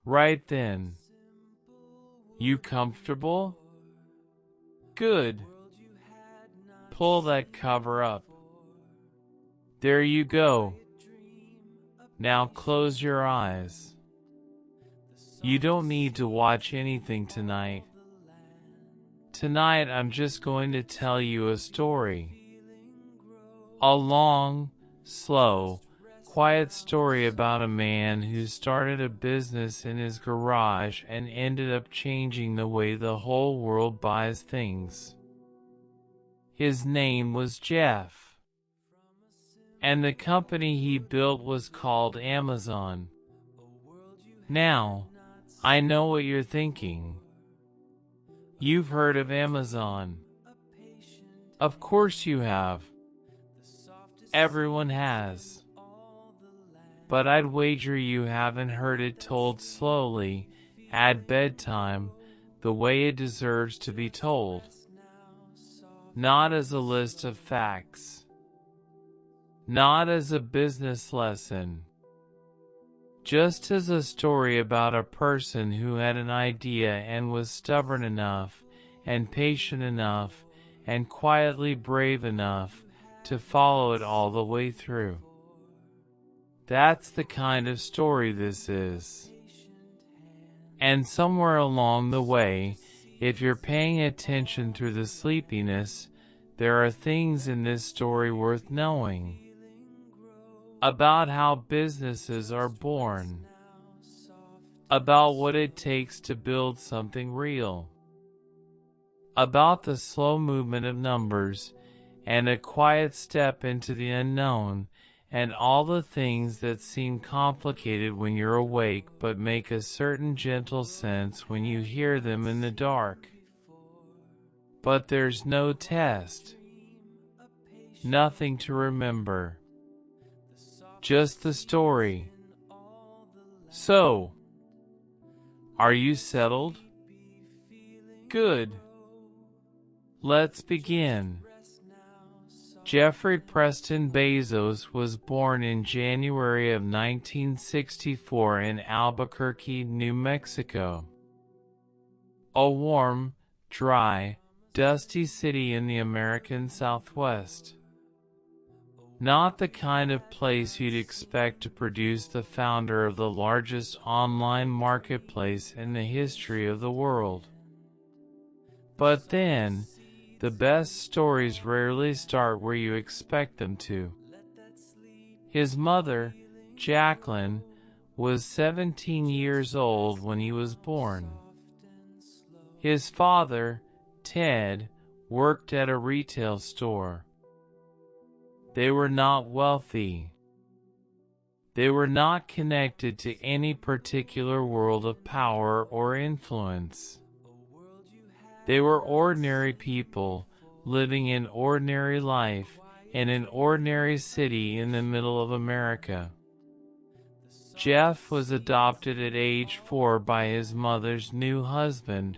Right then. You comfortable? Good. Pull that cover up. There you go. Now close your eyes. You don't need to watch anything tonight. Tonight I'm just going to tell you a story. A long, slow, quiet story about a man who started a business in his garage and ended up changing the way the whole world buys things. His name was Jeff, and the company he built was called Amazon. Now, I know what you're thinking. You've heard of Amazon. Of course you have. Everyone has. But I'd wager you haven't heard it told slowly, at bedtime, the way it deserves to be told. Not as a list of facts. Not as a business lesson. Just as a story about a person who had an idea and was stubborn enough, and patient enough, and quietly brave enough to follow it all the way through. That's the kind of story this is. And somewhere along the way, if you're paying attention through the sleepiness, there are things in this story worth knowing. About how businesses are born. About what it takes to build something real. About the slow movement of numbers, and a quiet step into the unknown, and all the things that seem complicated when you're awake but make a certain gentle sense when you hear them in the dark. But there's no test. Nothing to remember. Just the story. So, are you settled? Good. Let's begin. Jeffrey Preston Bezos was born in January of 1964 in Albuquerque, New Mexico. A warm, dry, dusty city in the American Southwest. Not the kind of place you'd expect to produce the founder of the largest online marketplace in the history of the world. But then, the best stories rarely start where you expect them to. His mother, Jacqueline, was 17 years old when he was born. His father, Ted, worked at a retail store. They were not wealthy. They were not connected to any particular world of power or influence. They were ordinary people, living an ordinary life, in an ordinary city in the middle of America. Jeff was adopted at age 4 by his mother's new husband,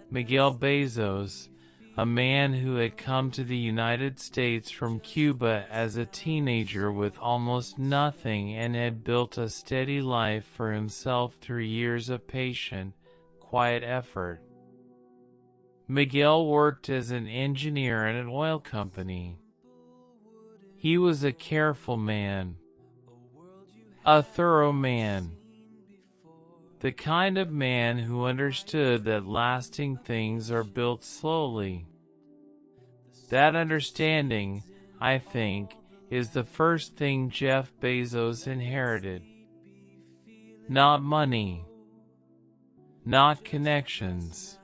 Miguel Bezos, a man who had come to the United States from Cuba as a teenager with almost nothing and had built a steady life for himself through years of patient, quiet effort. Miguel worked as an engineer at an oil company. He was a careful man. A thorough man. The kind of man who understood that lasting things are built slowly. That understanding, I think, is the first thing Jeff Bezos inherited. Not money. Not connections.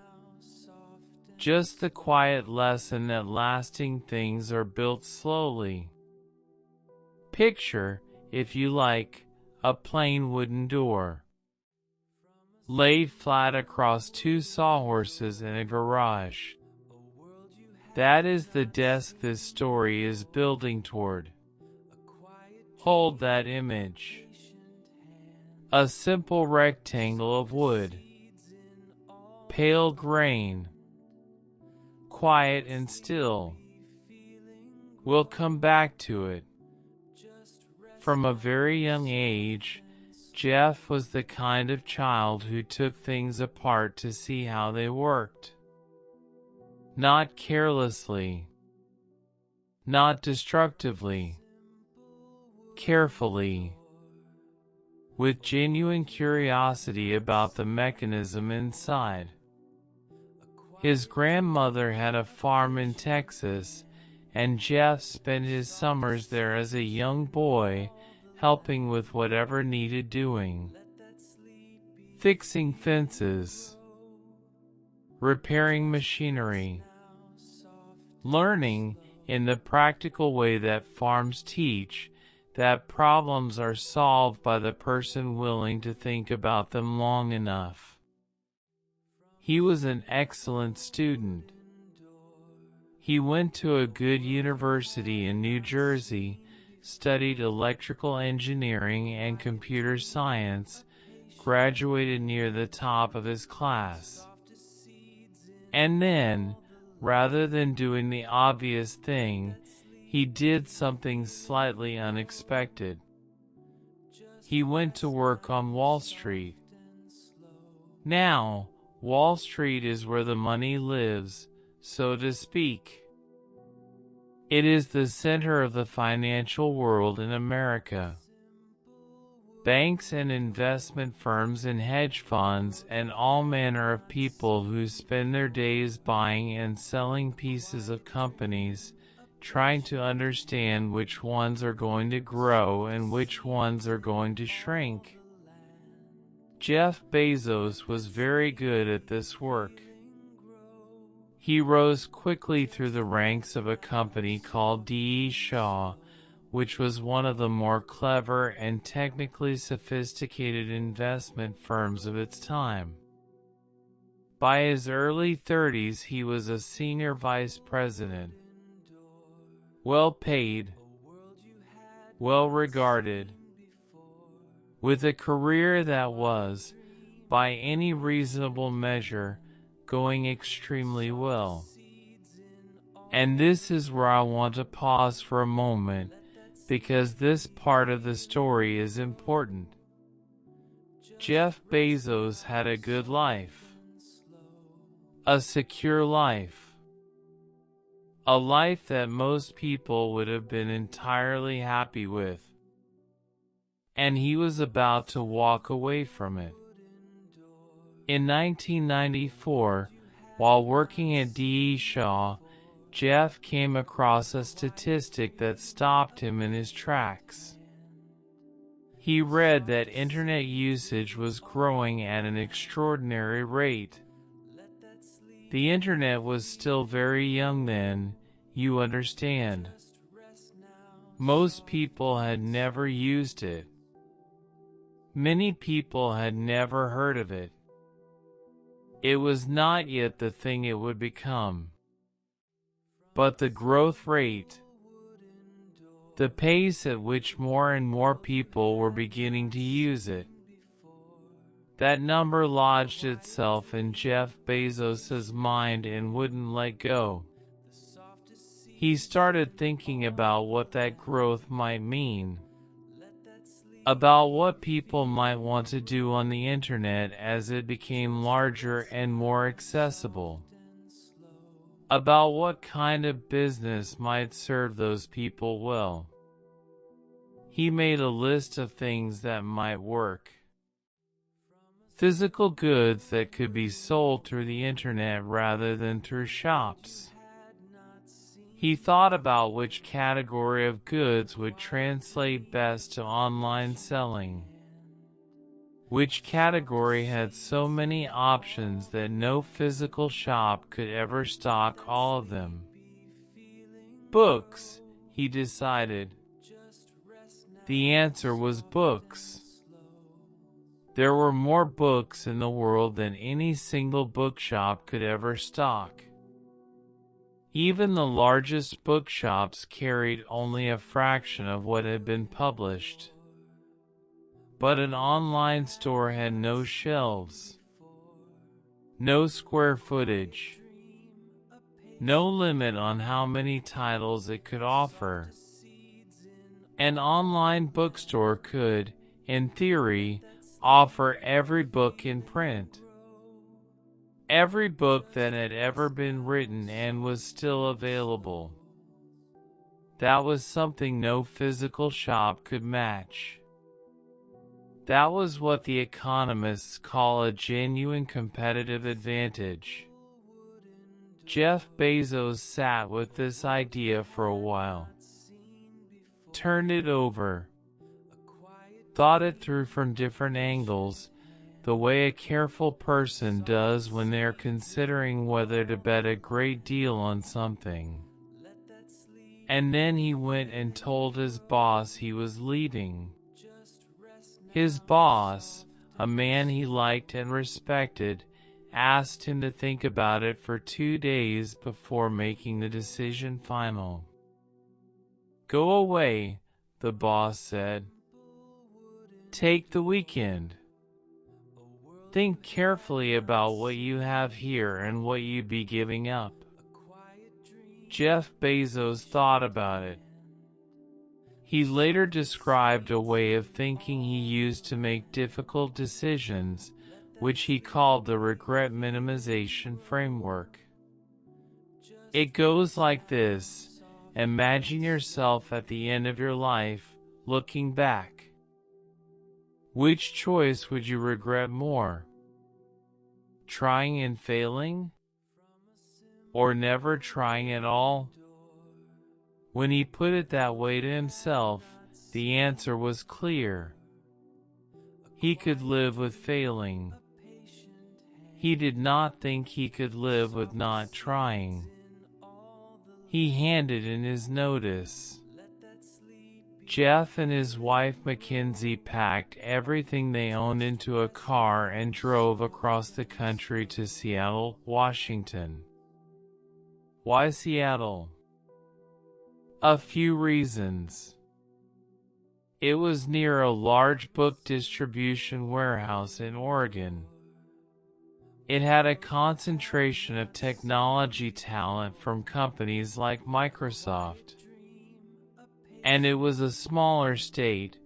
Just the quiet lesson that lasting things are built slowly. Picture, if you like, a plain wooden door. Laid flat across 2 sawhorses in a garage. That is the desk this story is building toward. Hold that image. A simple rectangle of wood. Pale grain. Quiet and still. We'll come back to it. From a very young age, Jeff was the kind of child who took things apart to see how they worked. Not carelessly, not destructively, carefully, with genuine curiosity about the mechanism inside. His grandmother had a farm in Texas, and Jeff spent his summers there as a young boy, helping with whatever needed doing. Fixing fences, repairing machinery, learning, in the practical way that farms teach, that problems are solved by the person willing to think about them long enough. He was an excellent student. He went to a good university in New Jersey, studied electrical engineering and computer science, graduated near the top of his class. And then, rather than doing the obvious thing, he did something slightly unexpected. He went to work on Wall Street. Now, Wall Street is where the money lives, so to speak. It is the center of the financial world in America. Banks and investment firms and hedge funds and all manner of people who spend their days buying and selling pieces of companies, trying to understand which ones are going to grow and which ones are going to shrink. Jeff Bezos was very good at this work. He rose quickly through the ranks of a company called D.E. Shaw, which was one of the more clever and technically sophisticated investment firms of its time. By his early 30s, he was a senior vice president. Well paid, well regarded, with a career that was, by any reasonable measure, going extremely well. And this is where I want to pause for a moment, because this part of the story is important. Jeff Bezos had a good life. A secure life. A life that most people would have been entirely happy with. And he was about to walk away from it. In 1994, while working at D.E. Shaw, Jeff came across a statistic that stopped him in his tracks. He read that internet usage was growing at an extraordinary rate. The internet was still very young then, you understand. Most people had never used it. Many people had never heard of it. It was not yet the thing it would become. But the growth rate, the pace at which more and more people were beginning to use it, that number lodged itself in Jeff Bezos's mind and wouldn't let go. He started thinking about what that growth might mean, about what people might want to do on the internet as it became larger and more accessible, about what kind of business might serve those people well. He made a list of things that might work. Physical goods that could be sold through the internet rather than through shops. He thought about which category of goods would translate best to online selling. Which category had so many options that no physical shop could ever stock all of them. Books, he decided. The answer was books. There were more books in the world than any single bookshop could ever stock. Even the largest bookshops carried only a fraction of what had been published. But an online store had no shelves, no square footage, no limit on how many titles it could offer. An online bookstore could, in theory, offer every book in print. Every book that had ever been written and was still available. That was something no physical shop could match. That was what the economists call a genuine competitive advantage. Jeff Bezos sat with this idea for a while. Turned it over. Thought it through from different angles, the way a careful person does when they're considering whether to bet a great deal on something. And then he went and told his boss he was leaving. His boss, a man he liked and respected, asked him to think about it for 2 days before making the decision final. "Go away," the boss said. "Take the weekend. Think carefully about what you have here and what you'd be giving up." Jeff Bezos thought about it. He later described a way of thinking he used to make difficult decisions, which he called the regret minimization framework. It goes like this: imagine yourself at the end of your life, looking back. Which choice would you regret more? Trying and failing? Or never trying at all? When he put it that way to himself, the answer was clear. He could live with failing. He did not think he could live with not trying. He handed in his notice. Jeff and his wife Mackenzie packed everything they owned into a car and drove across the country to Seattle, Washington. Why Seattle? A few reasons. It was near a large book distribution warehouse in Oregon. It had a concentration of technology talent from companies like Microsoft. And it was a smaller state,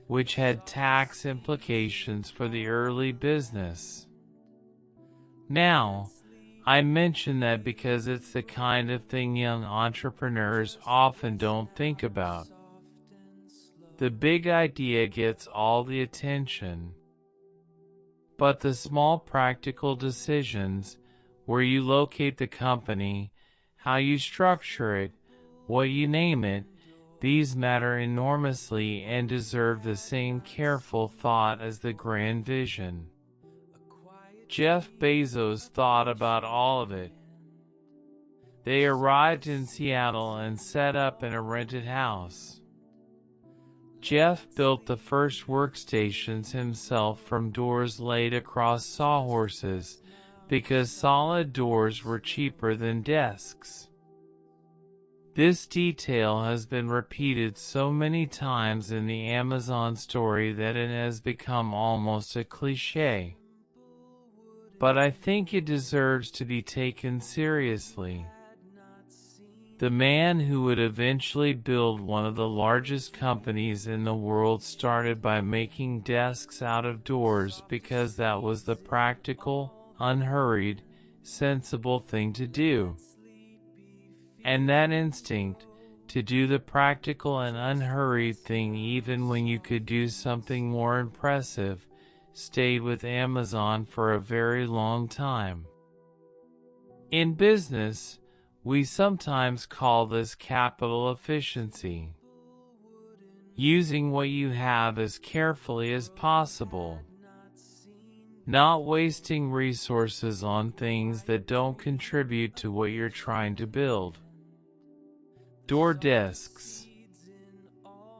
which had tax implications for the early business. Now, I mention that because it's the kind of thing young entrepreneurs often don't think about. The big idea gets all the attention. But the small practical decisions, where you locate the company, how you structure it, what you name it, these matter enormously and deserve the same careful thought as the grand vision. Jeff Bezos thought about all of it. They arrived in Seattle and set up in a rented house. Jeff built the first workstations himself from doors laid across sawhorses, because solid doors were cheaper than desks. This detail has been repeated so many times in the Amazon story that it has become almost a cliché. But I think it deserves to be taken seriously. The man who would eventually build one of the largest companies in the world started by making desks out of doors because that was the practical, unhurried, sensible thing to do. And that instinct, to do the practical and unhurried thing even when you could do something more impressive, stayed with Amazon for a very long time. In business, we sometimes call this capital efficiency. Using what you have as carefully as possible. Not wasting resources on things that don't contribute to what you're trying to build. Door desks.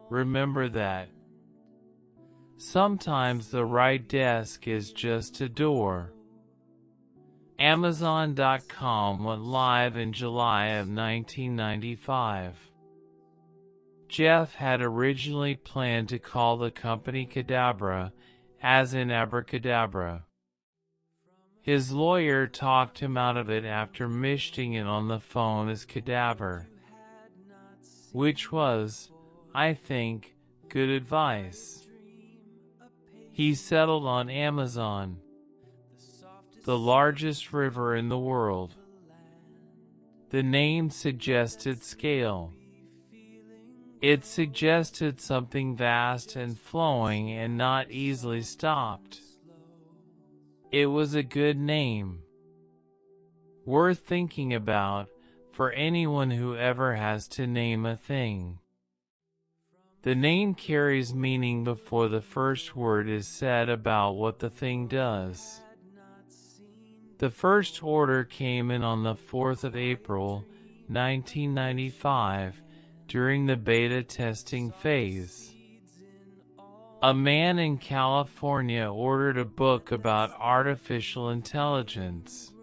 Remember that. Sometimes the right desk is just a door. Amazon.com went live in July of 1995. Jeff had originally planned to call the company Cadabra, as in abracadabra. His lawyer talked him out of it after misting it on the phone as cadaver, which was, I think, good advice. He settled on Amazon, the largest river in the world. The name suggested scale. It suggested something vast and flowing and not easily stopped. It was a good name, worth thinking about for anyone who ever has to name a thing. The name carries meaning before the first word is said about what the thing does. The first order came in on the 4th of April, 1995, during the beta testing phase. A man in California ordered a book about artificial intelligence.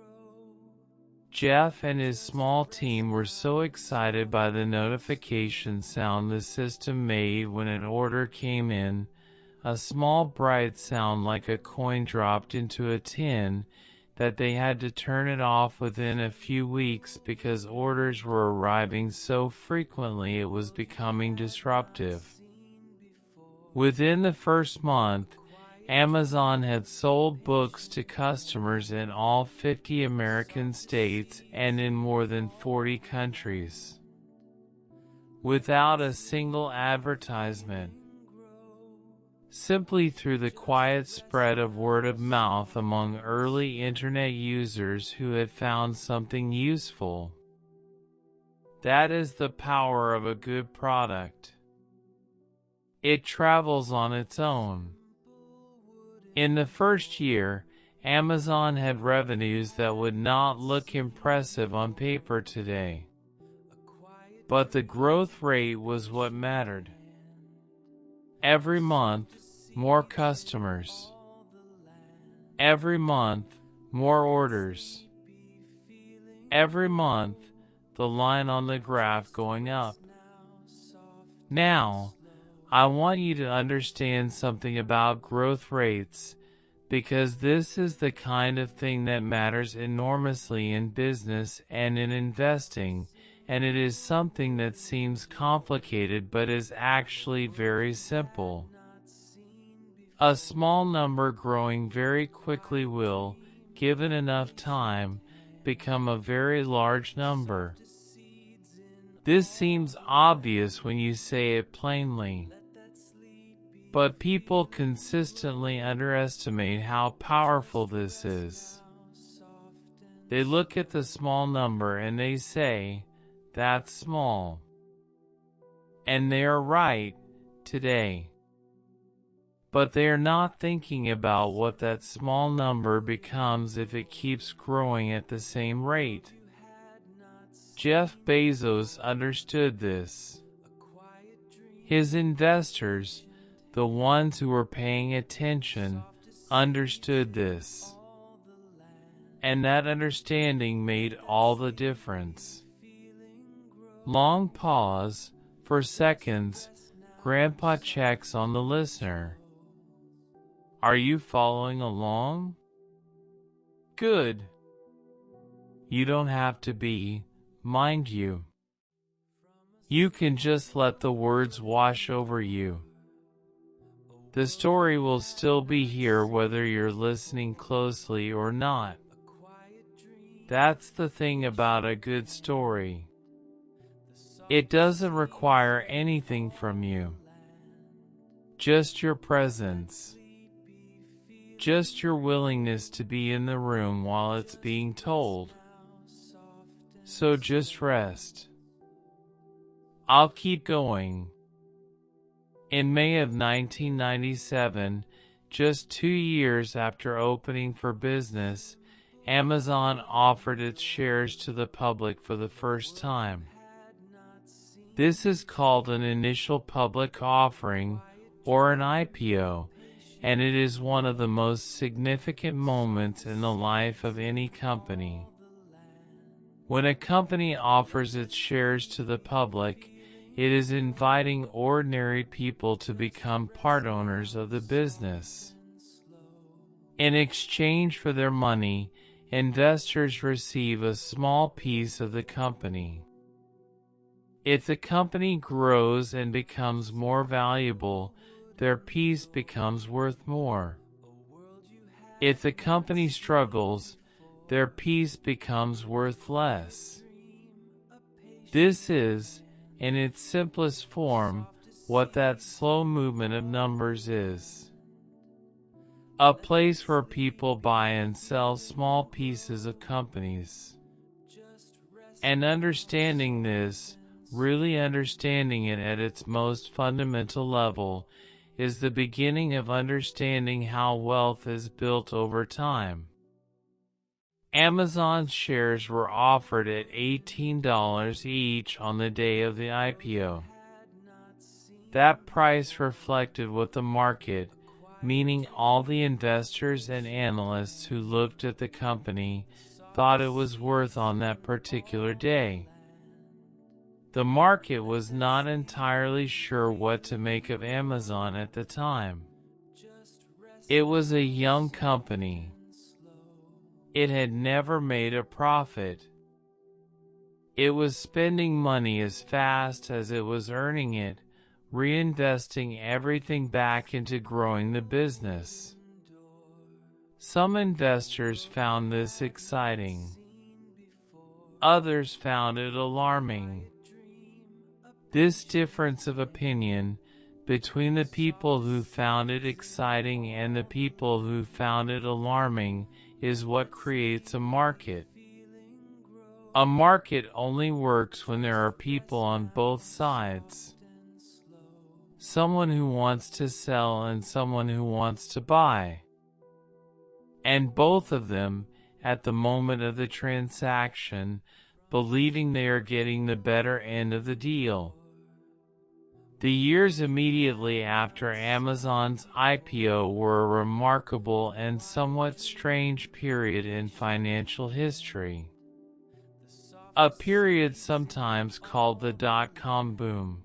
Jeff and his small team were so excited by the notification sound the system made when an order came in, a small bright sound like a coin dropped into a tin, that they had to turn it off within a few weeks because orders were arriving so frequently it was becoming disruptive. Within the first month, Amazon had sold books to customers in all 50 American states and in more than 40 countries, without a single advertisement, simply through the quiet spread of word of mouth among early internet users who had found something useful. That is the power of a good product. It travels on its own. In the first year, Amazon had revenues that would not look impressive on paper today. But the growth rate was what mattered. Every month, more customers. Every month, more orders. Every month, the line on the graph going up. Now, I want you to understand something about growth rates, because this is the kind of thing that matters enormously in business and in investing, and it is something that seems complicated but is actually very simple. A small number growing very quickly will, given enough time, become a very large number. This seems obvious when you say it plainly. But people consistently underestimate how powerful this is. They look at the small number and they say, "That's small." And they are right, today. But they are not thinking about what that small number becomes if it keeps growing at the same rate. Jeff Bezos understood this. His investors, the ones who were paying attention, understood this. And that understanding made all the difference. Long pause, for seconds, Grandpa checks on the listener. Are you following along? Good. You don't have to be, mind you. You can just let the words wash over you. The story will still be here whether you're listening closely or not. That's the thing about a good story. It doesn't require anything from you. Just your presence. Just your willingness to be in the room while it's being told. So just rest. I'll keep going. In May of 1997, just 2 years after opening for business, Amazon offered its shares to the public for the first time. This is called an initial public offering, or an IPO, and it is one of the most significant moments in the life of any company. When a company offers its shares to the public, it is inviting ordinary people to become part owners of the business. In exchange for their money, investors receive a small piece of the company. If the company grows and becomes more valuable, their piece becomes worth more. If the company struggles, their piece becomes worth less. This is, in its simplest form, what that slow movement of numbers is. A place where people buy and sell small pieces of companies. And understanding this, really understanding it at its most fundamental level, is the beginning of understanding how wealth is built over time. Amazon's shares were offered at $18 each on the day of the IPO. That price reflected what the market, meaning all the investors and analysts who looked at the company, thought it was worth on that particular day. The market was not entirely sure what to make of Amazon at the time. It was a young company. It had never made a profit. It was spending money as fast as it was earning it, reinvesting everything back into growing the business. Some investors found this exciting. Others found it alarming. This difference of opinion between the people who found it exciting and the people who found it alarming is what creates a market. A market only works when there are people on both sides. Someone who wants to sell and someone who wants to buy. And both of them, at the moment of the transaction, believing they are getting the better end of the deal. The years immediately after Amazon's IPO were a remarkable and somewhat strange period in financial history. A period sometimes called the dot-com boom.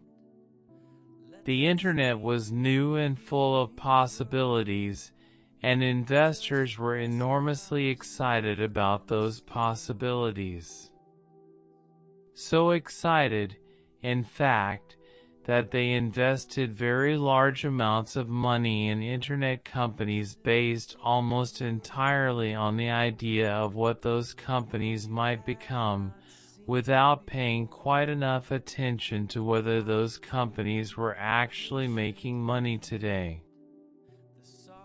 The internet was new and full of possibilities, and investors were enormously excited about those possibilities. So excited, in fact, that they invested very large amounts of money in internet companies based almost entirely on the idea of what those companies might become, without paying quite enough attention to whether those companies were actually making money today.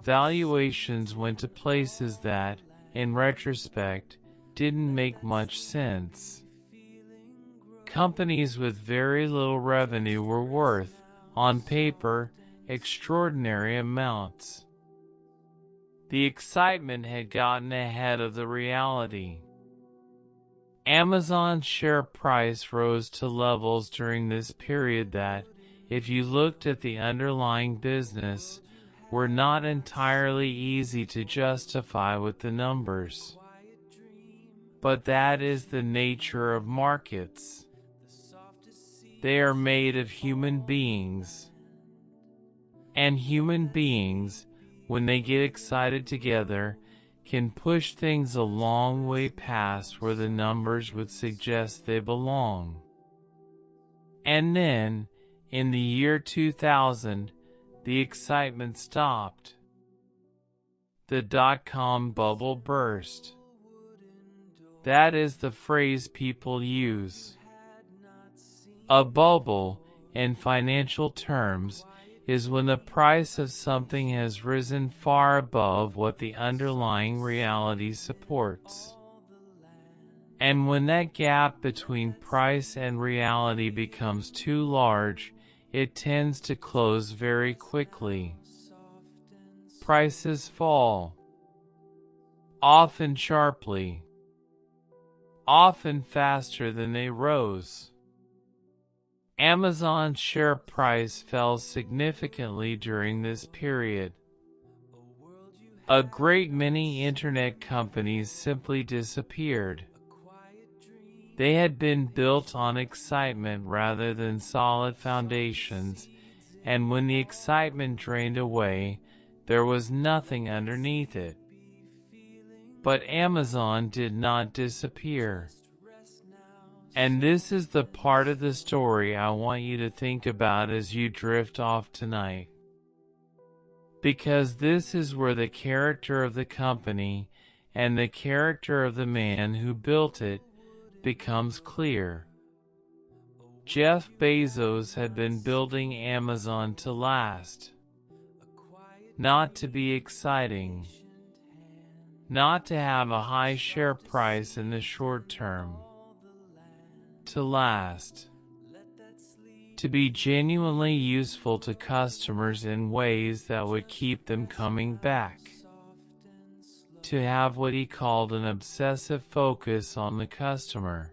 Valuations went to places that, in retrospect, didn't make much sense. Companies with very little revenue were worth, on paper, extraordinary amounts. The excitement had gotten ahead of the reality. Amazon's share price rose to levels during this period that, if you looked at the underlying business, were not entirely easy to justify with the numbers. But that is the nature of markets. They are made of human beings. And human beings, when they get excited together, can push things a long way past where the numbers would suggest they belong. And then, in the year 2000, the excitement stopped. The dot-com bubble burst. That is the phrase people use. A bubble, in financial terms, is when the price of something has risen far above what the underlying reality supports. And when that gap between price and reality becomes too large, it tends to close very quickly. Prices fall. Often sharply. Often faster than they rose. Amazon's share price fell significantly during this period. A great many internet companies simply disappeared. They had been built on excitement rather than solid foundations, and when the excitement drained away, there was nothing underneath it. But Amazon did not disappear. And this is the part of the story I want you to think about as you drift off tonight. because this is where the character of the company and the character of the man who built it becomes clear. Jeff Bezos had been building Amazon to last, not to be exciting, not to have a high share price in the short term, to last, to be genuinely useful to customers in ways that would keep them coming back, to have what he called an obsessive focus on the customer,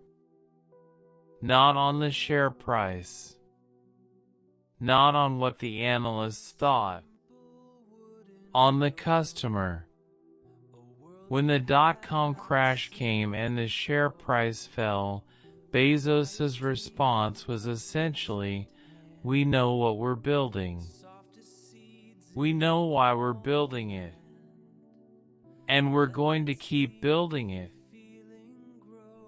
not on the share price, not on what the analysts thought, on the customer. When the dot-com crash came and the share price fell, Bezos's response was essentially, "We know what we're building. We know why we're building it. And we're going to keep building it."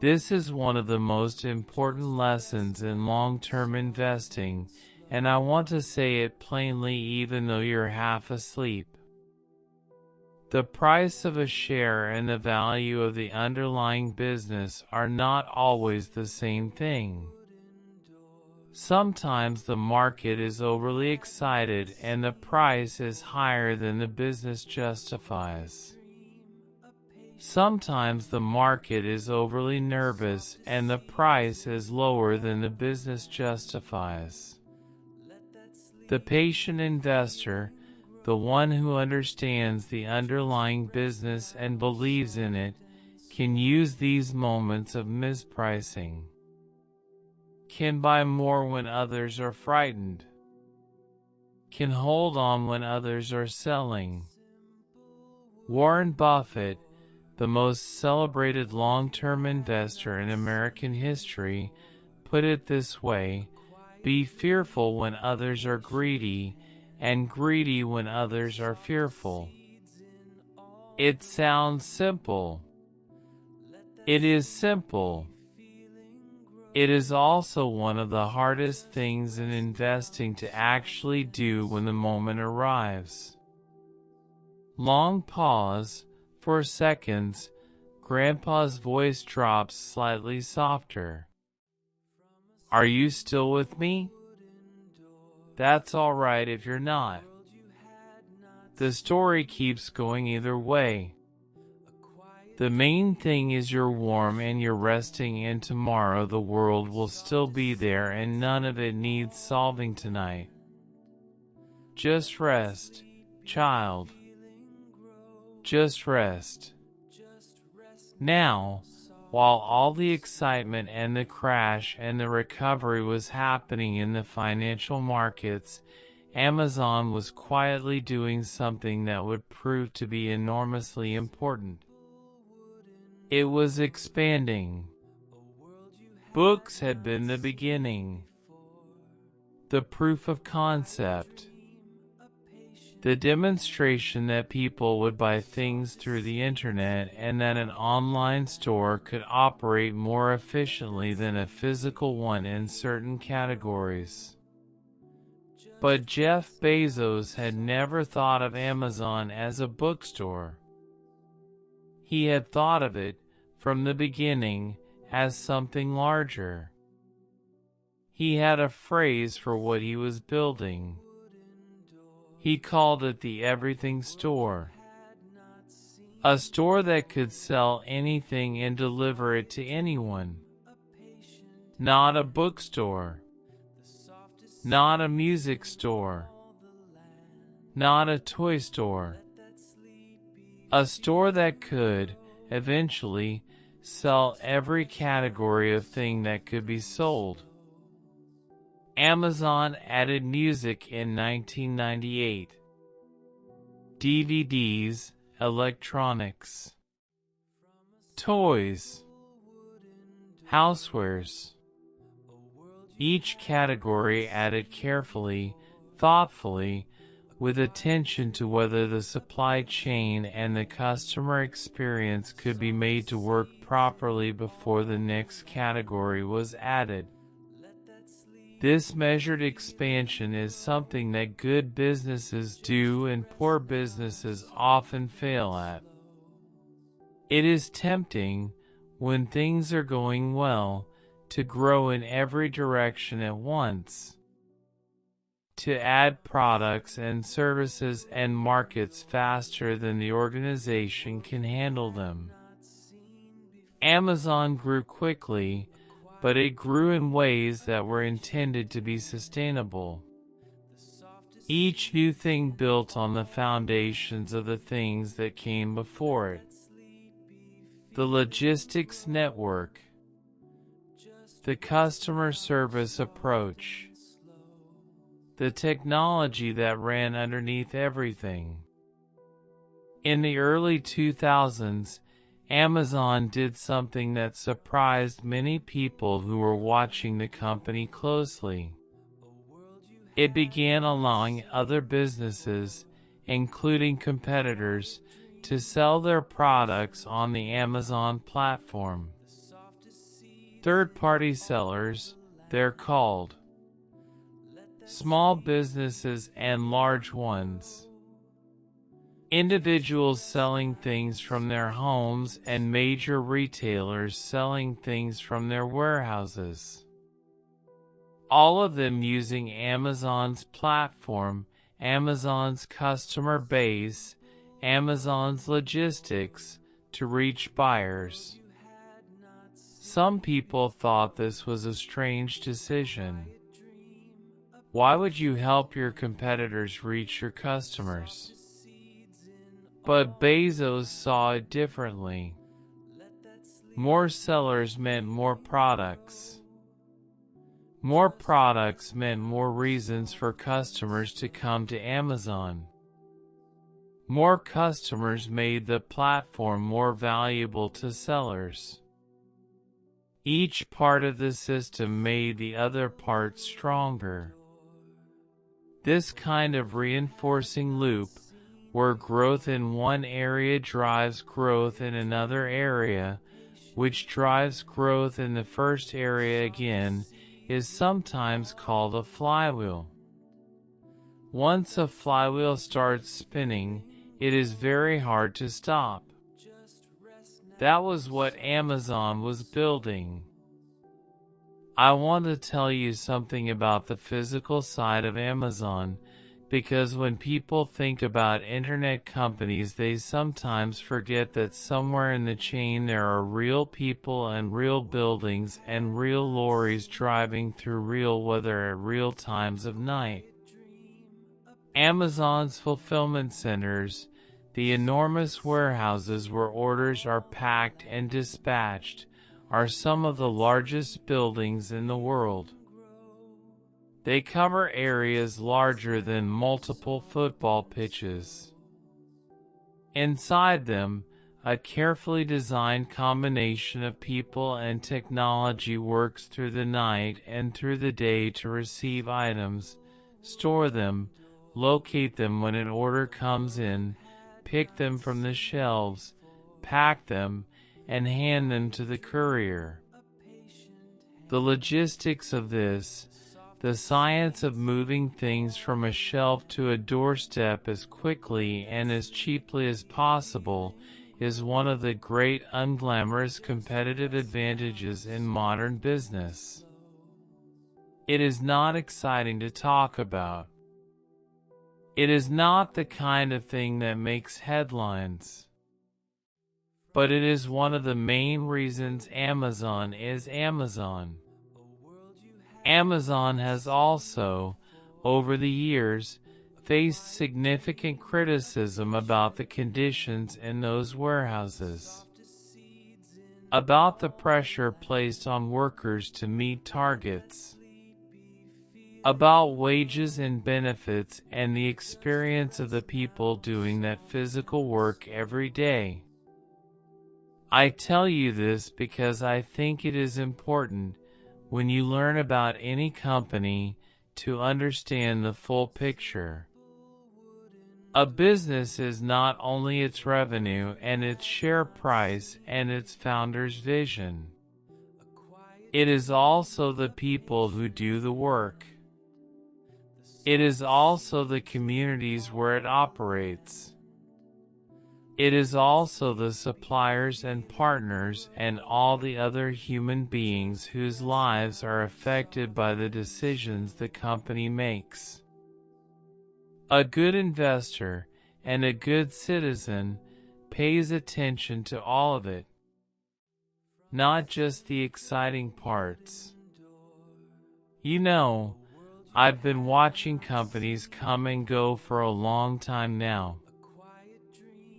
This is one of the most important lessons in long-term investing, and I want to say it plainly even though you're half asleep. The price of a share and the value of the underlying business are not always the same thing. Sometimes the market is overly excited and the price is higher than the business justifies. Sometimes the market is overly nervous and the price is lower than the business justifies. The patient investor, the one who understands the underlying business and believes in it, can use these moments of mispricing, can buy more when others are frightened, can hold on when others are selling. Warren Buffett, the most celebrated long-term investor in American history, put it this way: be fearful when others are greedy, and greedy when others are fearful. It sounds simple. It is simple. It is also one of the hardest things in investing to actually do when the moment arrives. Long pause. For seconds, Grandpa's voice drops slightly softer. Are you still with me? That's all right if you're not. The story keeps going either way. The main thing is you're warm and you're resting, and tomorrow the world will still be there and none of it needs solving tonight. Just rest, child. Just rest. Now, while all the excitement and the crash and the recovery was happening in the financial markets, Amazon was quietly doing something that would prove to be enormously important. It was expanding. Books had been the beginning, the proof of concept, the demonstration that people would buy things through the internet and that an online store could operate more efficiently than a physical one in certain categories. But Jeff Bezos had never thought of Amazon as a bookstore. He had thought of it, from the beginning, as something larger. He had a phrase for what he was building. He called it the everything store. A store that could sell anything and deliver it to anyone. Not a bookstore. Not a music store. Not a toy store. A store that could, eventually, sell every category of thing that could be sold. Amazon added music in 1998. DVDs, electronics, toys, housewares. Each category added carefully, thoughtfully, with attention to whether the supply chain and the customer experience could be made to work properly before the next category was added. This measured expansion is something that good businesses do and poor businesses often fail at. It is tempting, when things are going well, to grow in every direction at once, to add products and services and markets faster than the organization can handle them. Amazon grew quickly, but it grew in ways that were intended to be sustainable. Each new thing built on the foundations of the things that came before it. The logistics network, the customer service approach, the technology that ran underneath everything. In the early 2000s, Amazon did something that surprised many people who were watching the company closely. It began allowing other businesses, including competitors, to sell their products on the Amazon platform. Third-party sellers, they're called. Small businesses and large ones. Individuals selling things from their homes and major retailers selling things from their warehouses. All of them using Amazon's platform, Amazon's customer base, Amazon's logistics, to reach buyers. Some people thought this was a strange decision. Why would you help your competitors reach your customers? But Bezos saw it differently. More sellers meant more products. More products meant more reasons for customers to come to Amazon. More customers made the platform more valuable to sellers. Each part of the system made the other part stronger. This kind of reinforcing loop, where growth in one area drives growth in another area, which drives growth in the first area again, is sometimes called a flywheel. Once a flywheel starts spinning, it is very hard to stop. That was what Amazon was building. I want to tell you something about the physical side of Amazon, because when people think about internet companies, they sometimes forget that somewhere in the chain there are real people and real buildings and real lorries driving through real weather at real times of night. Amazon's fulfillment centers, the enormous warehouses where orders are packed and dispatched, are some of the largest buildings in the world. They cover areas larger than multiple football pitches. Inside them, a carefully designed combination of people and technology works through the night and through the day to receive items, store them, locate them when an order comes in, pick them from the shelves, pack them, and hand them to the courier. The logistics of this, the science of moving things from a shelf to a doorstep as quickly and as cheaply as possible, is one of the great unglamorous competitive advantages in modern business. It is not exciting to talk about. It is not the kind of thing that makes headlines. But it is one of the main reasons Amazon is Amazon. Amazon has also, over the years, faced significant criticism about the conditions in those warehouses, about the pressure placed on workers to meet targets, about wages and benefits and the experience of the people doing that physical work every day. I tell you this because I think it is important, when you learn about any company, to understand the full picture. A business is not only its revenue and its share price and its founder's vision. It is also the people who do the work. It is also the communities where it operates. It is also the suppliers and partners and all the other human beings whose lives are affected by the decisions the company makes. A good investor and a good citizen pays attention to all of it, not just the exciting parts. You know, I've been watching companies come and go for a long time now,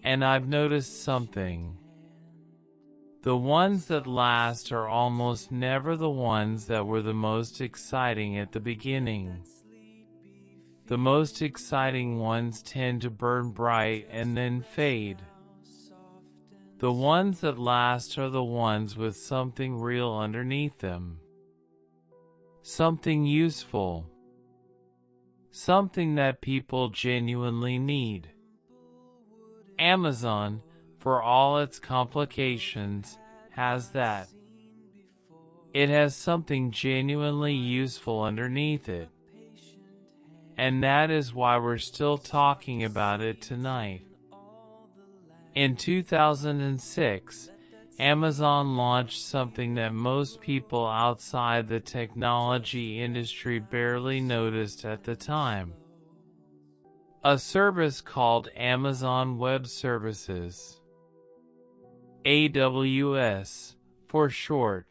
and I've noticed something. The ones that last are almost never the ones that were the most exciting at the beginning. The most exciting ones tend to burn bright and then fade. The ones that last are the ones with something real underneath them. Something useful. Something that people genuinely need. Amazon, for all its complications, has that. It has something genuinely useful underneath it. And that is why we're still talking about it tonight. In 2006, Amazon launched something that most people outside the technology industry barely noticed at the time. A service called Amazon Web Services. AWS, for short.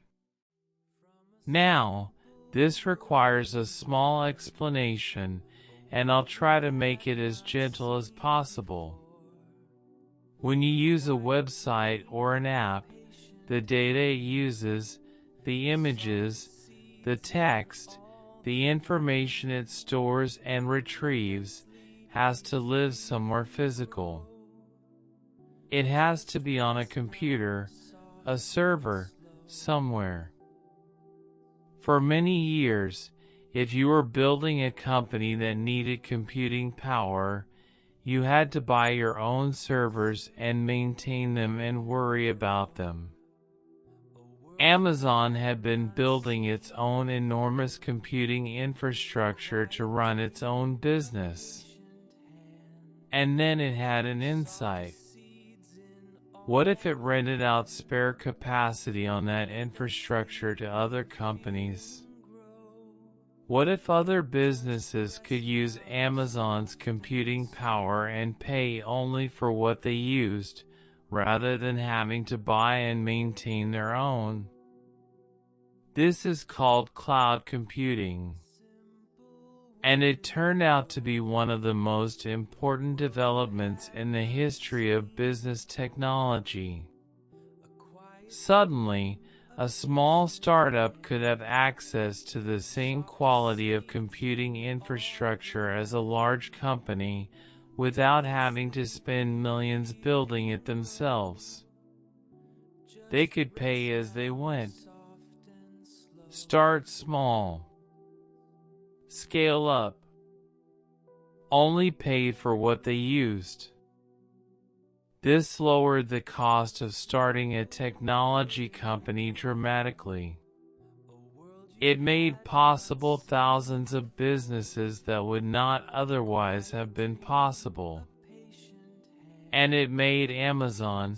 Now, this requires a small explanation, and I'll try to make it as gentle as possible. When you use a website or an app, the data it uses, the images, the text, the information it stores and retrieves, has to live somewhere physical. It has to be on a computer, a server, somewhere. For many years, if you were building a company that needed computing power, you had to buy your own servers and maintain them and worry about them. Amazon had been building its own enormous computing infrastructure to run its own business. And then it had an insight. What if it rented out spare capacity on that infrastructure to other companies? What if other businesses could use Amazon's computing power and pay only for what they used, rather than having to buy and maintain their own? This is called cloud computing. And it turned out to be one of the most important developments in the history of business technology. Suddenly, a small startup could have access to the same quality of computing infrastructure as a large company without having to spend millions building it themselves. They could pay as they went. Start small. Scale up. Only pay for what they used. This lowered the cost of starting a technology company dramatically. It made possible thousands of businesses that would not otherwise have been possible. And it made Amazon,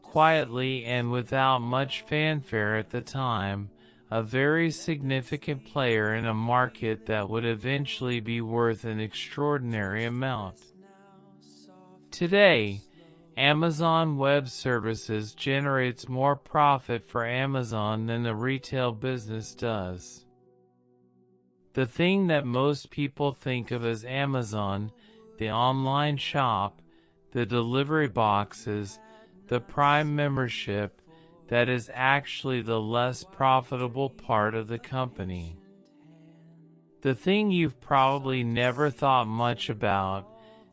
quietly and without much fanfare at the time, a very significant player in a market that would eventually be worth an extraordinary amount. Today, Amazon Web Services generates more profit for Amazon than the retail business does. The thing that most people think of as Amazon, the online shop, the delivery boxes, the Prime membership, that is actually the less profitable part of the company. The thing you've probably never thought much about,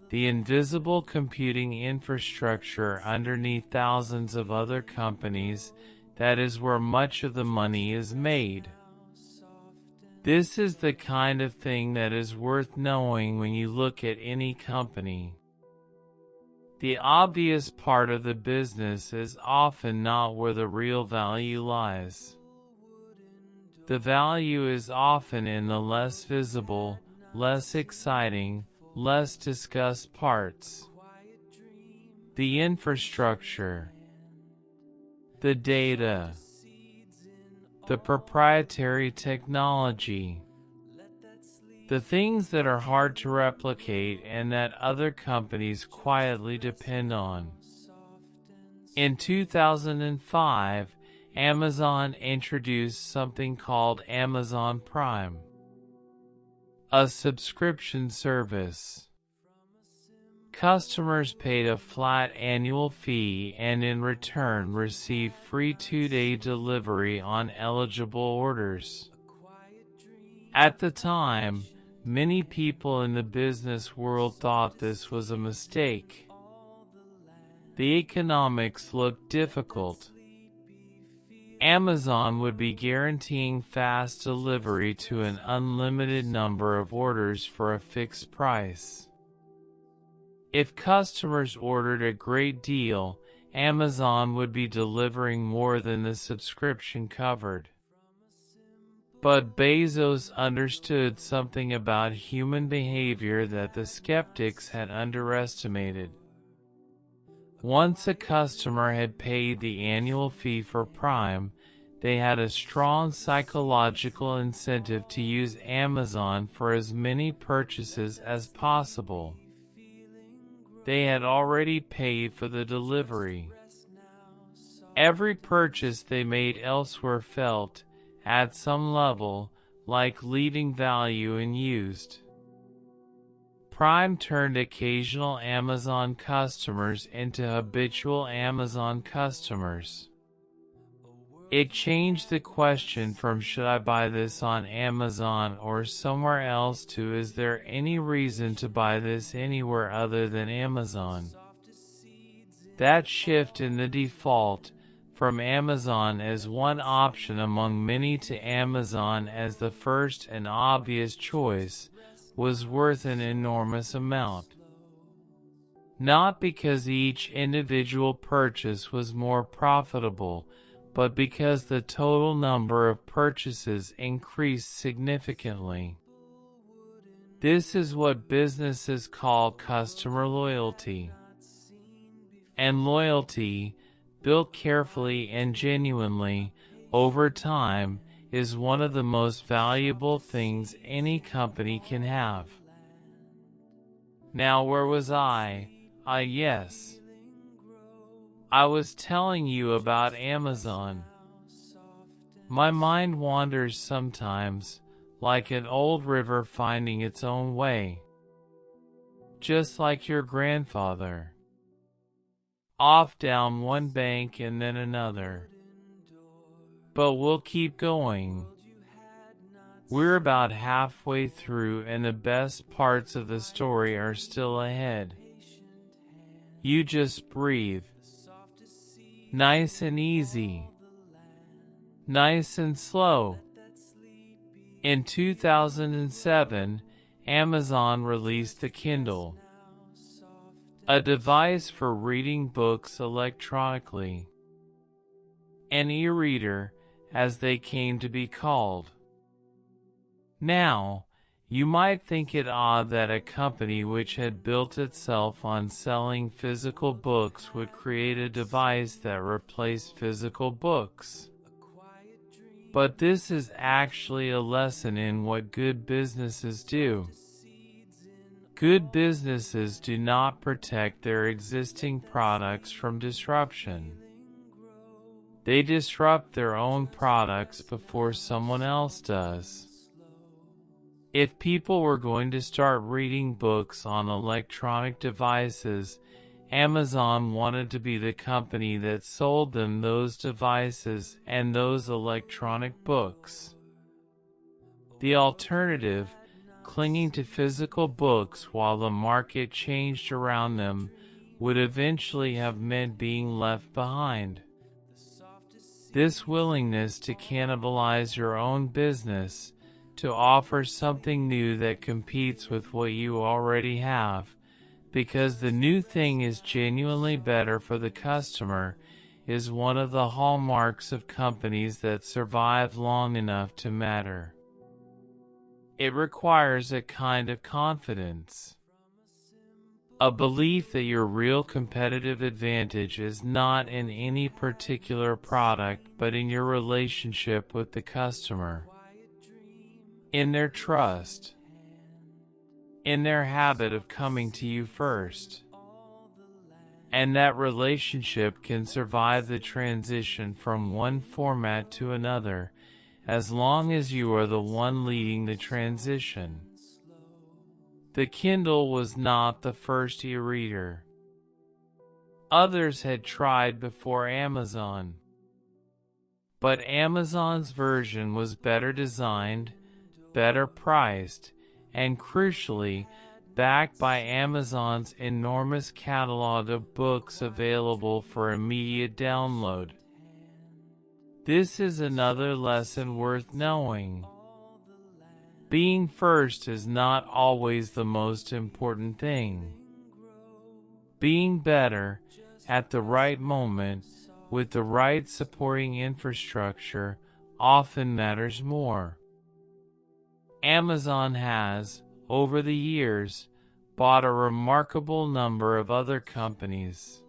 the invisible computing infrastructure underneath thousands of other companies, that is where much of the money is made. This is the kind of thing that is worth knowing when you look at any company. The obvious part of the business is often not where the real value lies. The value is often in the less visible, less exciting, less discussed parts. The infrastructure, the data, the proprietary technology, the things that are hard to replicate and that other companies quietly depend on. In 2005, Amazon introduced something called Amazon Prime, a subscription service. Customers paid a flat annual fee and in return received free 2-day delivery on eligible orders. At the time, many people in the business world thought this was a mistake. The economics looked difficult. Amazon would be guaranteeing fast delivery to an unlimited number of orders for a fixed price. If customers ordered a great deal, Amazon would be delivering more than the subscription covered. But Bezos understood something about human behavior that the skeptics had underestimated. Once a customer had paid the annual fee for Prime, they had a strong psychological incentive to use Amazon for as many purchases as possible. They had already paid for the delivery. Every purchase they made elsewhere felt, at some level, like leaving value unused. Prime turned occasional Amazon customers into habitual Amazon customers. It changed the question from should I buy this on Amazon or somewhere else to is there any reason to buy this anywhere other than Amazon? That shift in the default from Amazon as one option among many to Amazon as the first and obvious choice was worth an enormous amount. Not because each individual purchase was more profitable, but because the total number of purchases increased significantly. This is what businesses call customer loyalty. And loyalty, built carefully and genuinely, over time, is one of the most valuable things any company can have. Now where was I? Yes. I was telling you about Amazon. My mind wanders sometimes, like an old river finding its own way. Just like your grandfather. Off down one bank and then another. But we'll keep going. We're about halfway through and the best parts of the story are still ahead. You just breathe. Nice and easy. Nice and slow. In 2007, Amazon released the Kindle, a device for reading books electronically. An e-reader, as they came to be called. Now, you might think it odd that a company which had built itself on selling physical books would create a device that replaced physical books. But this is actually a lesson in what good businesses do. Good businesses do not protect their existing products from disruption. They disrupt their own products before someone else does. If people were going to start reading books on electronic devices, Amazon wanted to be the company that sold them those devices and those electronic books. The alternative, clinging to physical books while the market changed around them, would eventually have meant being left behind. This willingness to cannibalize your own business, to offer something new that competes with what you already have, because the new thing is genuinely better for the customer, is one of the hallmarks of companies that survive long enough to matter. It requires a kind of confidence, a belief that your real competitive advantage is not in any particular product but in your relationship with the customer, in their trust, in their habit of coming to you first. And that relationship can survive the transition from one format to another, as long as you are the one leading the transition. The Kindle was not the first e-reader. Others had tried before Amazon. But Amazon's version was better designed, better priced, and crucially, backed by Amazon's enormous catalog of books available for immediate download. This is another lesson worth knowing. Being first is not always the most important thing. Being better, at the right moment, with the right supporting infrastructure, often matters more. Amazon has, over the years, bought a remarkable number of other companies.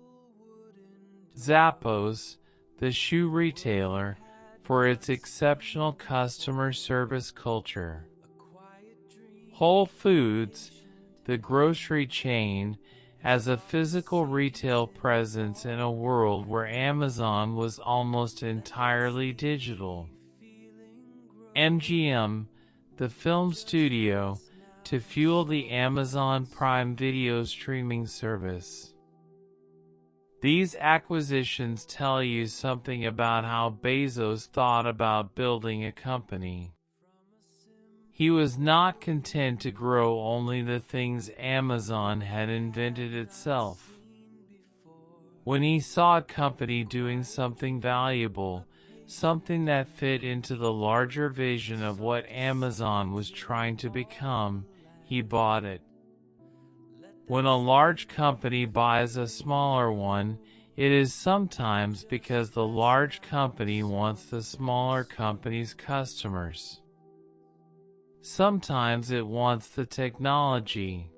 Zappos, the shoe retailer, for its exceptional customer service culture. Whole Foods, the grocery chain, as a physical retail presence in a world where Amazon was almost entirely digital. MGM, the film studio, to fuel the Amazon Prime Video streaming service. These acquisitions tell you something about how Bezos thought about building a company. He was not content to grow only the things Amazon had invented itself. When he saw a company doing something valuable, something that fit into the larger vision of what Amazon was trying to become, he bought it. When a large company buys a smaller one, it is sometimes because the large company wants the smaller company's customers. Sometimes it wants the technology.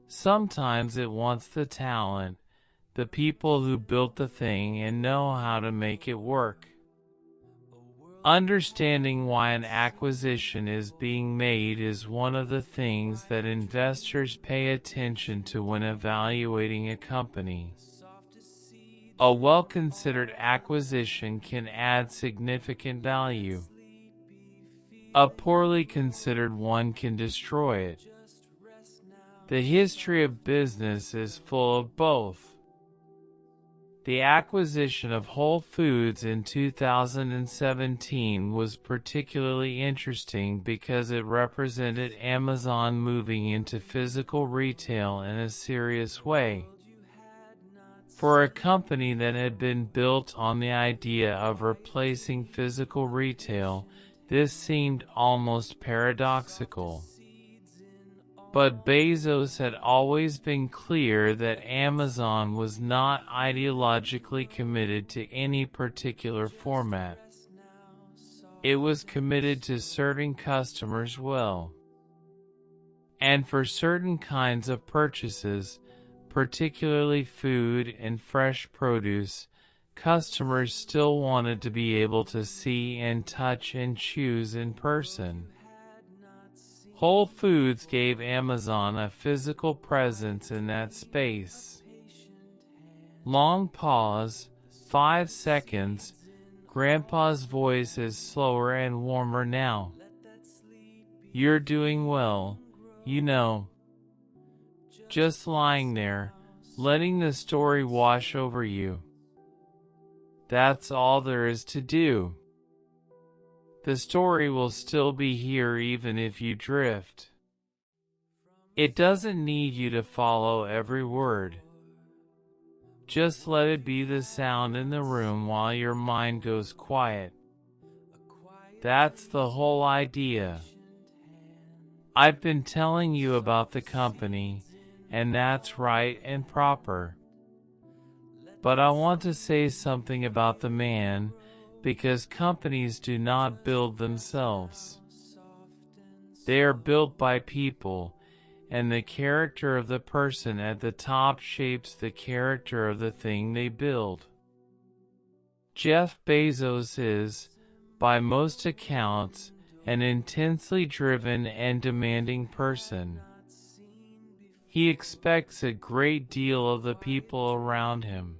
Sometimes it wants the talent, the people who built the thing and know how to make it work. Understanding why an acquisition is being made is one of the things that investors pay attention to when evaluating a company. A well-considered acquisition can add significant value. A poorly considered one can destroy it. The history of business is full of both. The acquisition of Whole Foods in 2017 was particularly interesting because it represented Amazon moving into physical retail in a serious way. For a company that had been built on the idea of replacing physical retail, this seemed almost paradoxical. But Bezos had always been clear that Amazon was not ideologically committed to any particular format. It was committed to serving customers well. And for certain kinds of purchases, particularly food and fresh produce, customers still wanted to be able to see and touch and choose in person. Whole Foods gave Amazon a physical presence in that space. Long pause, 5 seconds. Grandpa's voice is slower and warmer now. You're doing well, you know. Just lying there, letting the story wash over you. That's all there is to do. The story will still be here even if you drift. It doesn't need you to follow every word. Just let it be the sound in the room while your mind goes quiet. That's the whole idea. I've been telling you about the company, and that's right and proper. But I want to say something about the man, because companies do not build themselves. They are built by people, and the character of the person at the top shapes the character of the thing they build. Jeff Bezos is, by most accounts, an intensely driven and demanding person. He expects a great deal of the people around him.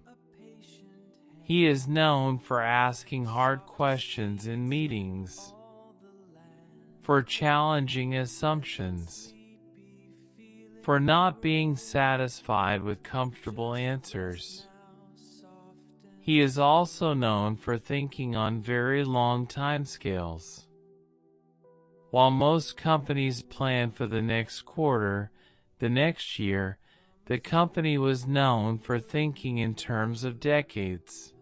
He is known for asking hard questions in meetings, for challenging assumptions, for not being satisfied with comfortable answers. He is also known for thinking on very long timescales. While most companies plan for the next quarter, the next year, the company was known for thinking in terms of decades,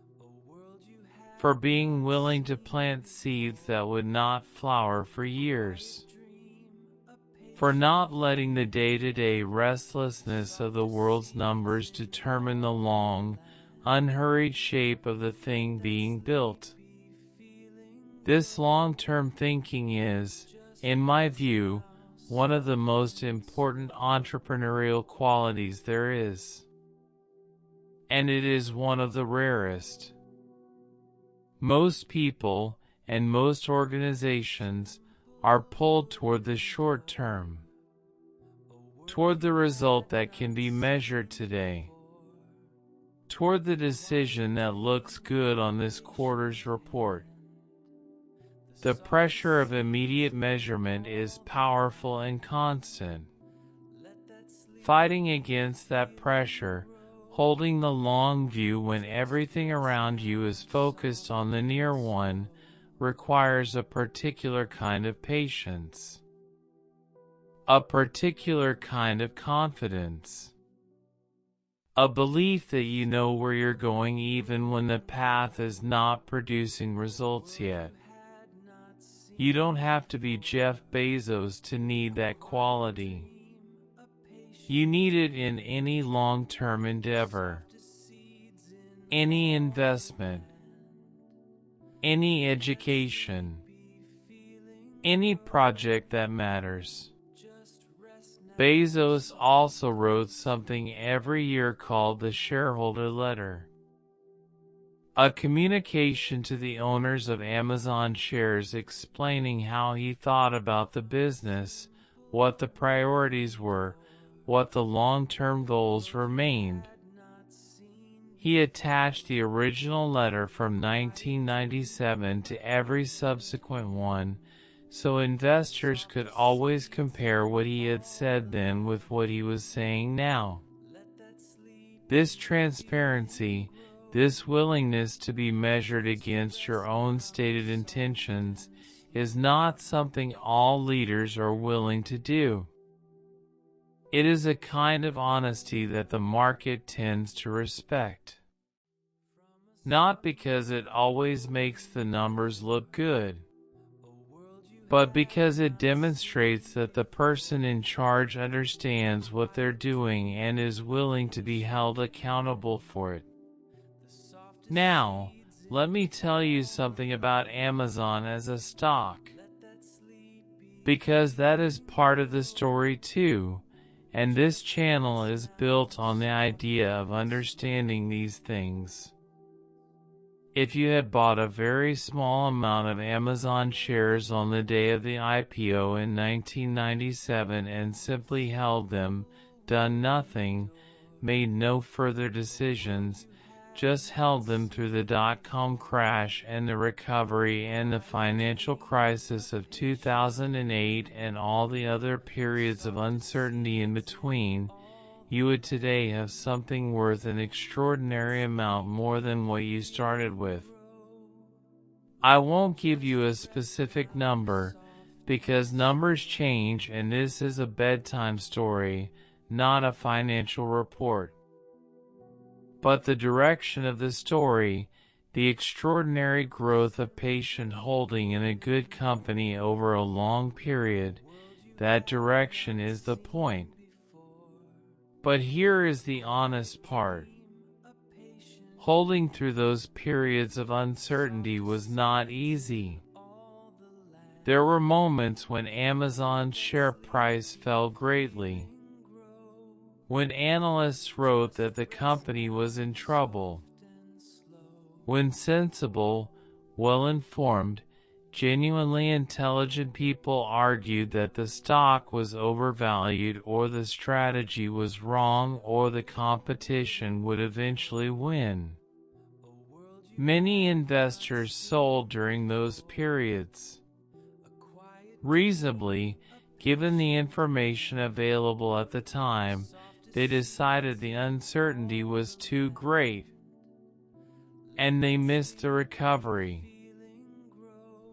for being willing to plant seeds that would not flower for years, for not letting the day-to-day restlessness of the world's numbers determine the long, unhurried shape of the thing being built. This long-term thinking is, in my view, one of the most important entrepreneurial qualities there is. And it is one of the rarest. Most people and most organizations are pulled toward the short term, toward the result that can be measured today, toward the decision that looks good on this quarter's report. The pressure of immediate measurement is powerful and constant. Fighting against that pressure, holding the long view when everything around you is focused on the near one, requires a particular kind of patience, a particular kind of confidence, a belief that you know where you're going even when the path is not producing results yet. You don't have to be Jeff Bezos to need that quality. You need it in any long-term endeavor, any investment, any education, any project that matters. Bezos also wrote something every year called the shareholder letter, a communication to the owners of Amazon shares explaining how he thought about the business, what the priorities were, what the long-term goals remained. He attached the original letter from 1997 to every subsequent one, so investors could always compare what he had said then with what he was saying now. This transparency, this willingness to be measured against your own stated intentions, is not something all leaders are willing to do. It is a kind of honesty that the market tends to respect. Not because it always makes the numbers look good, but because it demonstrates that the person in charge understands what they're doing and is willing to be held accountable for it. Now, let me tell you something about Amazon as a stock, because that is part of the story too, and this channel is built on the idea of understanding these things. If you had bought a very small amount of Amazon shares on the day of the IPO in 1997 and simply held them, done nothing, made no further decisions, just held them through the dot-com crash and the recovery and the financial crisis of 2008 and all the other periods of uncertainty in between, you would today have something worth an extraordinary amount more than what you started with. I won't give you a specific number, because numbers change and this is a bedtime story, not a financial report. But the direction of the story, the extraordinary growth of patient holding in a good company over a long period, that direction is the point. But here is the honest part. Holding through those periods of uncertainty was not easy. There were moments when Amazon's share price fell greatly, when analysts wrote that the company was in trouble, when sensible, well-informed, genuinely intelligent people argued that the stock was overvalued or the strategy was wrong or the competition would eventually win. Many investors sold during those periods. Reasonably, given the information available at the time, they decided the uncertainty was too great, and they missed the recovery.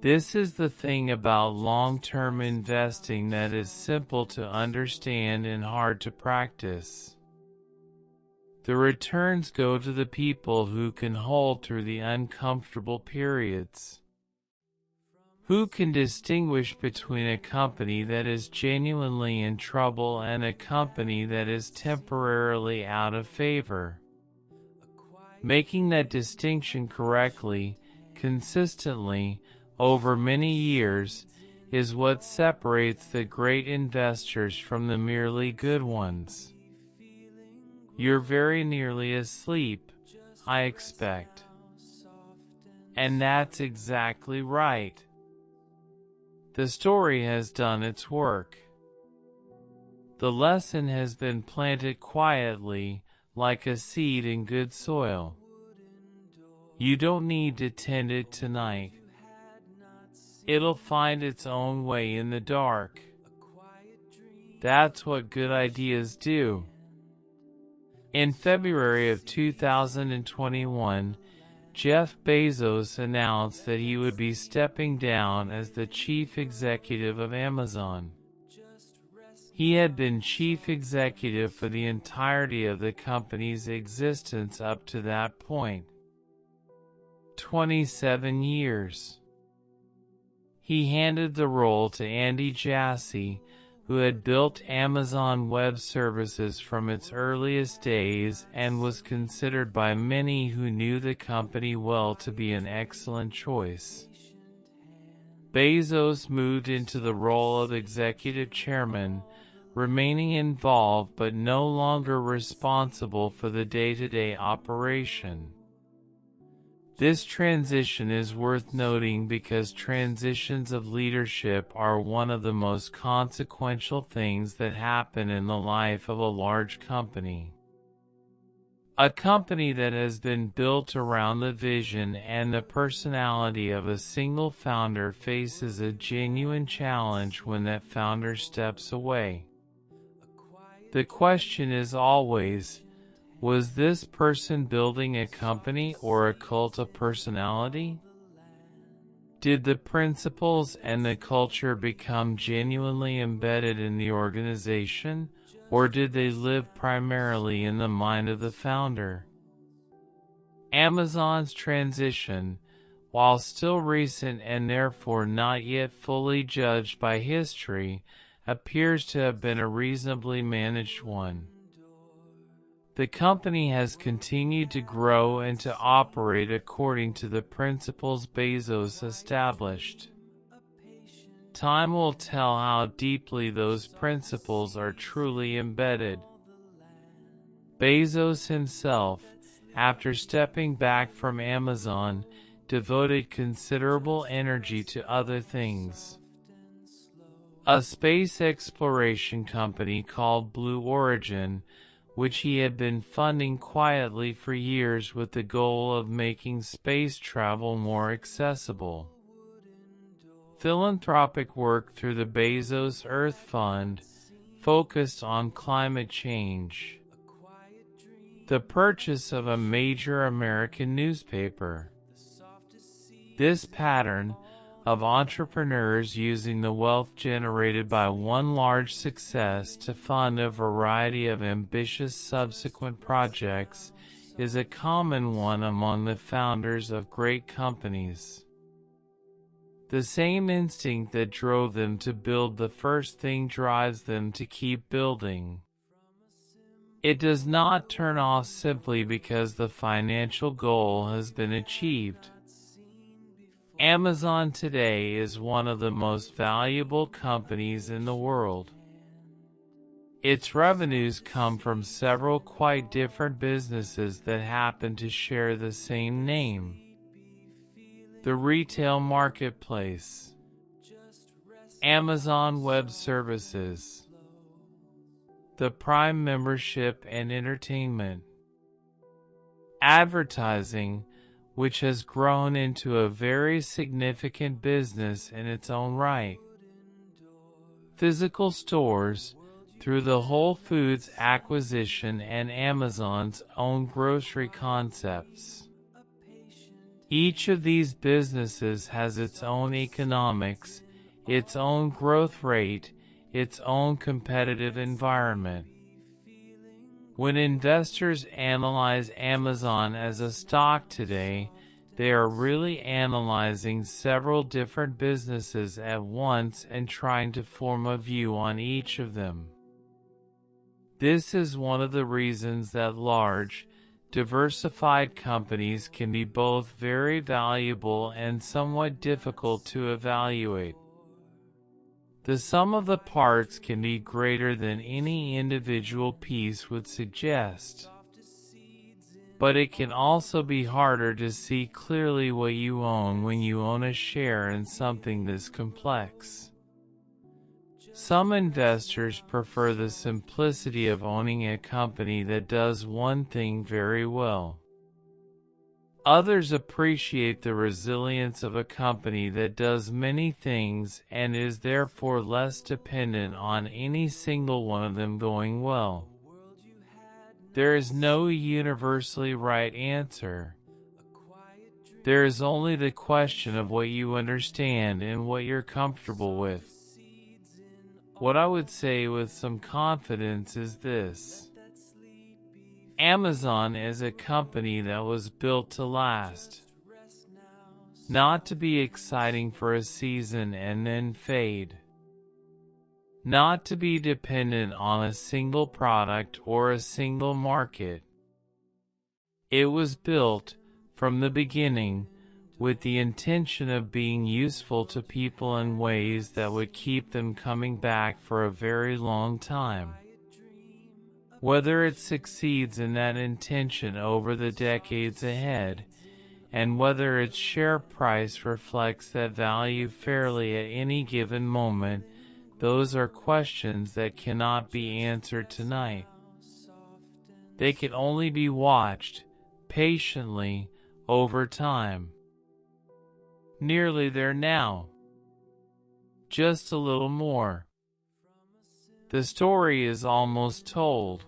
This is the thing about long-term investing that is simple to understand and hard to practice. The returns go to the people who can hold through the uncomfortable periods. Who can distinguish between a company that is genuinely in trouble and a company that is temporarily out of favor? Making that distinction correctly, consistently, over many years, is what separates the great investors from the merely good ones. You're very nearly asleep, I expect. And that's exactly right. The story has done its work. The lesson has been planted quietly, like a seed in good soil. You don't need to tend it tonight. It'll find its own way in the dark. That's what good ideas do. In February of 2021, Jeff Bezos announced that he would be stepping down as the chief executive of Amazon. He had been chief executive for the entirety of the company's existence up to that point. 27 years. He handed the role to Andy Jassy, who had built Amazon Web Services from its earliest days and was considered by many who knew the company well to be an excellent choice. Bezos moved into the role of executive chairman, remaining involved but no longer responsible for the day-to-day operation. This transition is worth noting because transitions of leadership are one of the most consequential things that happen in the life of a large company. A company that has been built around the vision and the personality of a single founder faces a genuine challenge when that founder steps away. The question is always, was this person building a company or a cult of personality? Did the principles and the culture become genuinely embedded in the organization, or did they live primarily in the mind of the founder? Amazon's transition, while still recent and therefore not yet fully judged by history, appears to have been a reasonably managed one. The company has continued to grow and to operate according to the principles Bezos established. Time will tell how deeply those principles are truly embedded. Bezos himself, after stepping back from Amazon, devoted considerable energy to other things. A space exploration company called Blue Origin, which he had been funding quietly for years with the goal of making space travel more accessible. Philanthropic work through the Bezos Earth Fund focused on climate change. The purchase of a major American newspaper. This pattern of entrepreneurs using the wealth generated by one large success to fund a variety of ambitious subsequent projects is a common one among the founders of great companies. The same instinct that drove them to build the first thing drives them to keep building. It does not turn off simply because the financial goal has been achieved. Amazon today is one of the most valuable companies in the world. Its revenues come from several quite different businesses that happen to share the same name: the retail marketplace, Amazon Web Services, the Prime membership and entertainment, advertising, which has grown into a very significant business in its own right, physical stores, through the Whole Foods acquisition and Amazon's own grocery concepts. Each of these businesses has its own economics, its own growth rate, its own competitive environment. When investors analyze Amazon as a stock today, they are really analyzing several different businesses at once and trying to form a view on each of them. This is one of the reasons that large, diversified companies can be both very valuable and somewhat difficult to evaluate. The sum of the parts can be greater than any individual piece would suggest. But it can also be harder to see clearly what you own when you own a share in something this complex. Some investors prefer the simplicity of owning a company that does one thing very well. Others appreciate the resilience of a company that does many things and is therefore less dependent on any single one of them going well. There is no universally right answer. There is only the question of what you understand and what you're comfortable with. What I would say with some confidence is this: Amazon is a company that was built to last, not to be exciting for a season and then fade, not to be dependent on a single product or a single market. It was built, from the beginning, with the intention of being useful to people in ways that would keep them coming back for a very long time. Whether it succeeds in that intention over the decades ahead, and whether its share price reflects that value fairly at any given moment, those are questions that cannot be answered tonight. They can only be watched, patiently, over time. Nearly there now. Just a little more. The story is almost told.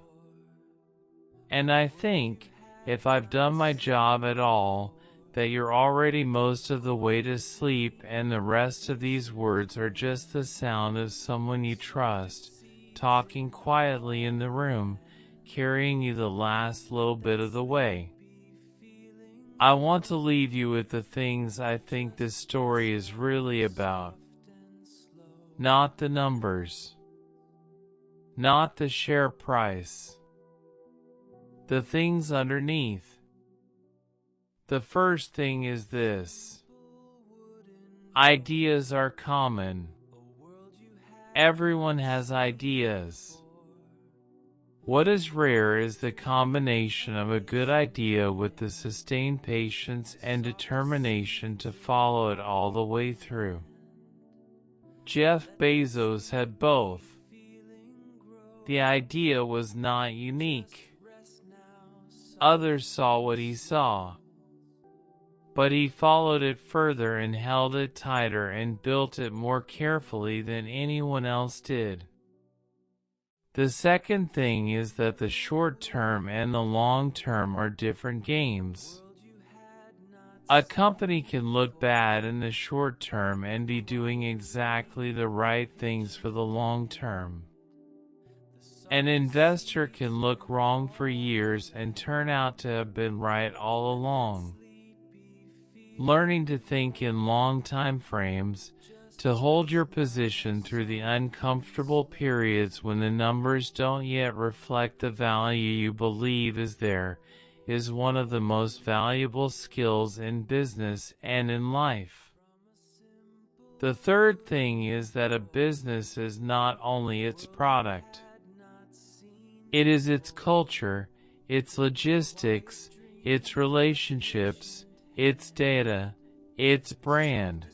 And I think, if I've done my job at all, that you're already most of the way to sleep, and the rest of these words are just the sound of someone you trust, talking quietly in the room, carrying you the last little bit of the way. I want to leave you with the things I think this story is really about. Not the numbers. Not the share price. The things underneath. The first thing is this: ideas are common. Everyone has ideas. What is rare is the combination of a good idea with the sustained patience and determination to follow it all the way through. Jeff Bezos had both. The idea was not unique. Others saw what he saw. But he followed it further and held it tighter and built it more carefully than anyone else did. The second thing is that the short term and the long term are different games. A company can look bad in the short term and be doing exactly the right things for the long term. An investor can look wrong for years and turn out to have been right all along. Learning to think in long time frames, To hold your position through the uncomfortable periods when the numbers don't yet reflect the value you believe is there is one of the most valuable skills in business and in life. The third thing is that a business is not only its product. It is its culture, its logistics, its relationships, its data, its brand.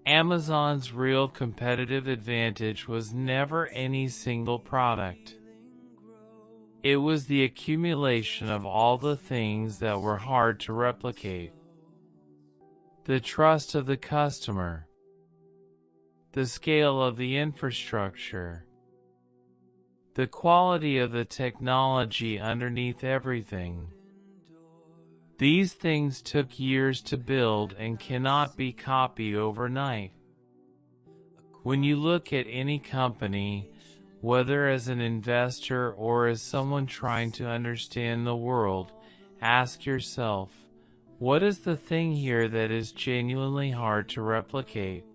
Amazon's real competitive advantage was never any single product. It was the accumulation of all the things that were hard to replicate. The trust of the customer, the scale of the infrastructure, the quality of the technology underneath everything. These things took years to build and cannot be copied overnight. When you look at any company, whether as an investor or as someone trying to understand the world, ask yourself, what is the thing here that is genuinely hard to replicate?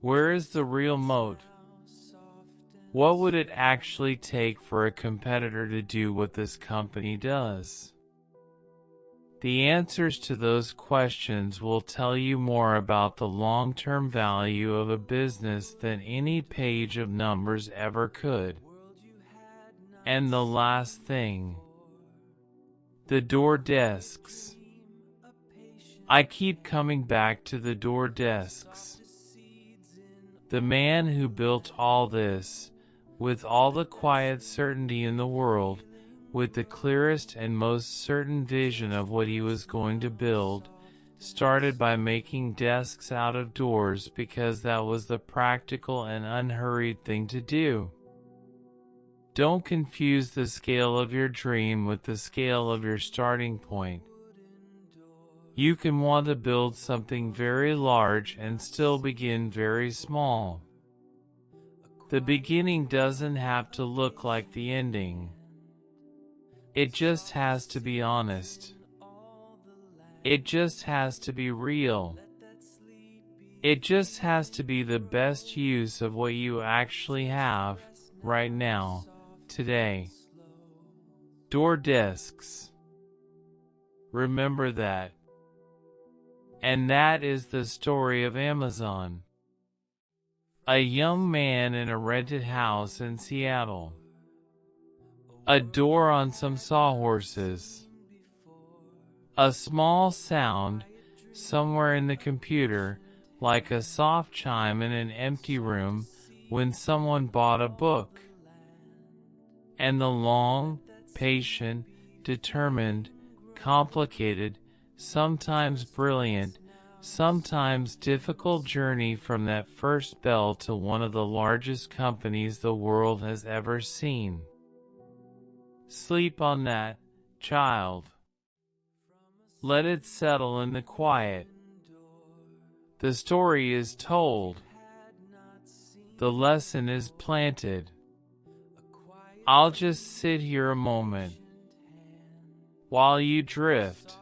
Where is the real moat? What would it actually take for a competitor to do what this company does? The answers to those questions will tell you more about the long-term value of a business than any page of numbers ever could. And the last thing, the door desks. I keep coming back to the door desks. The man who built all this, with all the quiet certainty in the world, with the clearest and most certain vision of what he was going to build, started by making desks out of doors because that was the practical and unhurried thing to do. Don't confuse the scale of your dream with the scale of your starting point. You can want to build something very large and still begin very small. The beginning doesn't have to look like the ending. It just has to be honest. It just has to be real. It just has to be the best use of what you actually have, right now, today. Door desks. Remember that. And that is the story of Amazon. A young man in a rented house in Seattle. A door on some sawhorses. A small sound, somewhere in the computer, like a soft chime in an empty room when someone bought a book. And the long, patient, determined, complicated, sometimes brilliant, sometimes difficult journey from that first bell to one of the largest companies the world has ever seen. Sleep on that, child. Let it settle in the quiet. The story is told. The lesson is planted. I'll just sit here a moment while you drift.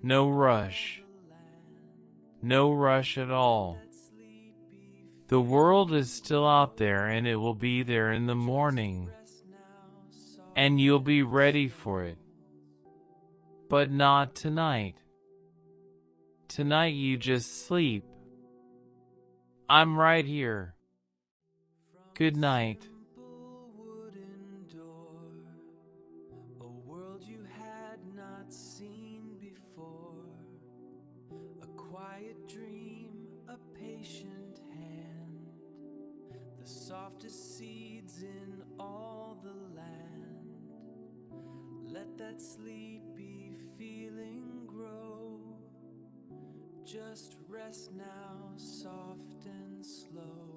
No rush. No rush at all. The world is still out there and it will be there in the morning. And you'll be ready for it. But not tonight. Tonight you just sleep. I'm right here. Good night. Softest seeds in all the land. Let that sleepy feeling grow. Just rest now, soft and slow.